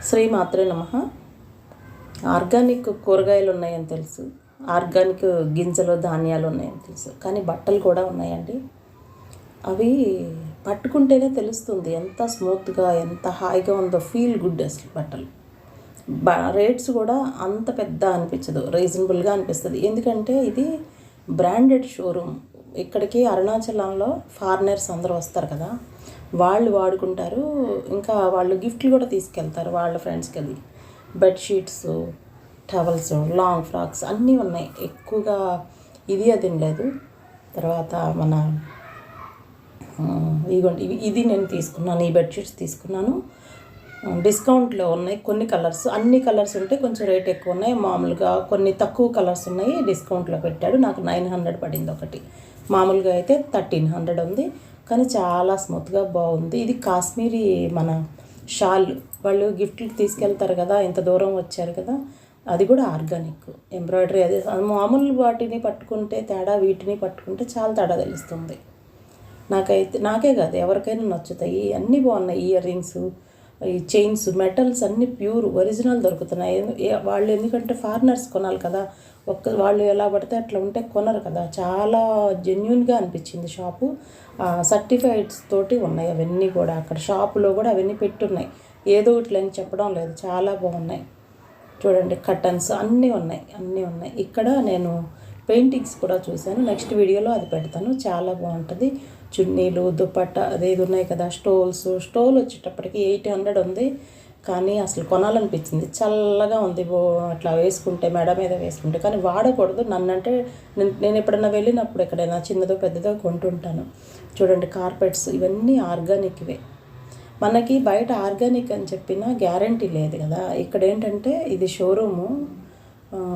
శ్రీమాత్రే నమః. ఆర్గానిక్ కూరగాయలు ఉన్నాయని తెలుసు, ఆర్గానిక్ గింజలు ధాన్యాలు ఉన్నాయని తెలుసు, కానీ బట్టలు కూడా ఉన్నాయండి. అవి పట్టుకుంటేనే తెలుస్తుంది ఎంత స్మూత్గా ఎంత హాయిగా ఉందో. ఫీల్ గుడ్ అసలు బట్టలు. రేట్స్ కూడా అంత పెద్ద అనిపించదు, రీజనబుల్గా అనిపిస్తుంది. ఎందుకంటే ఇది బ్రాండెడ్ షోరూమ్. ఇక్కడికి అరుణాచలంలో ఫారినర్స్ అందరూ వస్తారు కదా, వాళ్ళు వాడుకుంటారు. ఇంకా వాళ్ళు గిఫ్ట్లు కూడా తీసుకెళ్తారు వాళ్ళ ఫ్రెండ్స్కి. అది బెడ్షీట్స్, టవల్స్, లాంగ్ ఫ్రాక్స్ అన్నీ ఉన్నాయి. ఎక్కువగా ఇది అది లేదు. తర్వాత మన ఇదిగోండి, ఇది నేను తీసుకున్నాను. ఈ బెడ్షీట్స్ తీసుకున్నాను, డిస్కౌంట్లో ఉన్నాయి. కొన్ని కలర్స్, అన్ని కలర్స్ ఉంటే కొంచెం రేట్ ఎక్కువ ఉన్నాయి. మామూలుగా కొన్ని తక్కువ కలర్స్ ఉన్నాయి, డిస్కౌంట్లో పెట్టాడు. నాకు 900 పడింది ఒకటి. మామూలుగా అయితే 1300 ఉంది. కానీ చాలా స్మూత్గా బాగుంది. ఇది కాశ్మీరీ మన షాల్, వాళ్ళు గిఫ్ట్లు తీసుకెళ్తారు కదా, ఇంత దూరం వచ్చారు కదా, అది కూడా ఆర్గానిక్ ఎంబ్రాయిడరీ. అది మామూలు వాటిని పట్టుకుంటే తేడా, వీటిని పట్టుకుంటే చాలా తేడా తెలుస్తుంది. నాకే కాదు ఎవరికైనా నచ్చుతాయి. అన్నీ బాగున్నాయి. ఇయర్ రింగ్స్, ఈ చైన్స్, మెటల్స్ అన్నీ ప్యూర్ ఒరిజినల్ దొరుకుతున్నాయి. వాళ్ళు ఎందుకంటే ఫారినర్స్ కొనాలి కదా, వాళ్ళు ఎలా పడితే అట్లా ఉంటే కొనరు కదా. చాలా జెన్యున్గా అనిపించింది షాపు. సర్టిఫైడ్స్ తోటి ఉన్నాయి అవన్నీ కూడా. అక్కడ షాపులో కూడా అవన్నీ పెట్టున్నాయి, ఏదో ఒకటి అని చెప్పడం లేదు. చాలా బాగున్నాయి చూడండి. కర్టన్స్ అన్నీ ఉన్నాయి. ఇక్కడ నేను పెయింటింగ్స్ కూడా చూశాను, నెక్స్ట్ వీడియోలో అది పెడతాను. చాలా బాగుంటుంది. చున్నీలు, దుపట్టా అదేది ఉన్నాయి కదా, స్టోల్ వచ్చేటప్పటికి 800 ఉంది. కానీ అసలు కొనాలనిపించింది. చల్లగా ఉంది, అట్లా వేసుకుంటే, మెడ మీద వేసుకుంటే. కానీ వాడకూడదు. నన్నంటే నేను ఎప్పుడన్నా వెళ్ళినప్పుడు ఎక్కడైనా చిన్నదో పెద్దదో కొంటుంటాను. చూడండి, కార్పెట్స్ ఇవన్నీ ఆర్గానిక్వే. మనకి బయట ఆర్గానిక్ అని చెప్పినా గ్యారంటీ లేదు కదా. ఇక్కడ ఏంటంటే ఇది షోరూము,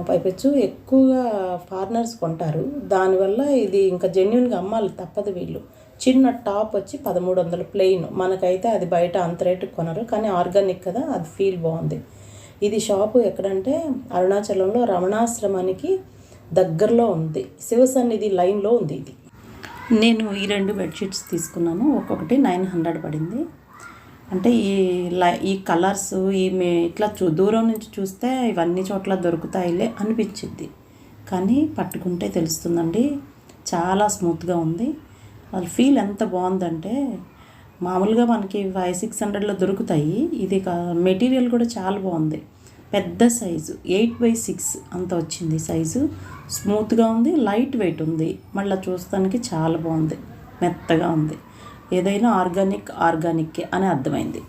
పైపెచ్చు ఎక్కువగా ఫారినర్స్ కొంటారు. దానివల్ల ఇది ఇంకా జెన్యున్గా అమ్మాలి, తప్పదు. వీళ్ళు చిన్న టాప్ వచ్చి 1300 ప్లెయిన్. మనకైతే అది బయట అంత రేటు కొనరు, కానీ ఆర్గానిక్ కదా, అది ఫీల్ బాగుంది. ఇది షాపు ఎక్కడంటే అరుణాచలంలో రమణాశ్రమానికి దగ్గరలో ఉంది. శివసన్నిధి లైన్లో ఉంది ఇది. నేను ఈ 2 బెడ్షీట్స్ తీసుకున్నాను, ఒక్కొక్కటి 900 పడింది. అంటే ఈ కలర్స్ ఇట్లా దూరం నుంచి చూస్తే ఇవన్నీ చోట్ల దొరుకుతాయిలే అనిపించింది, కానీ పట్టుకుంటే తెలుస్తుందండి. చాలా స్మూత్గా ఉంది. వాళ్ళ ఫీల్ ఎంత బాగుందంటే, మామూలుగా మనకి 500-600లో దొరుకుతాయి. ఇది మెటీరియల్ కూడా చాలా బాగుంది. పెద్ద సైజు 8x6 అంత వచ్చింది సైజు. స్మూత్గా ఉంది, లైట్ వెయిట్ ఉంది. మళ్ళీ చూస్తానికి చాలా బాగుంది, మెత్తగా ఉంది. ఏదైనా ఆర్గానిక్ అని అర్థమైంది.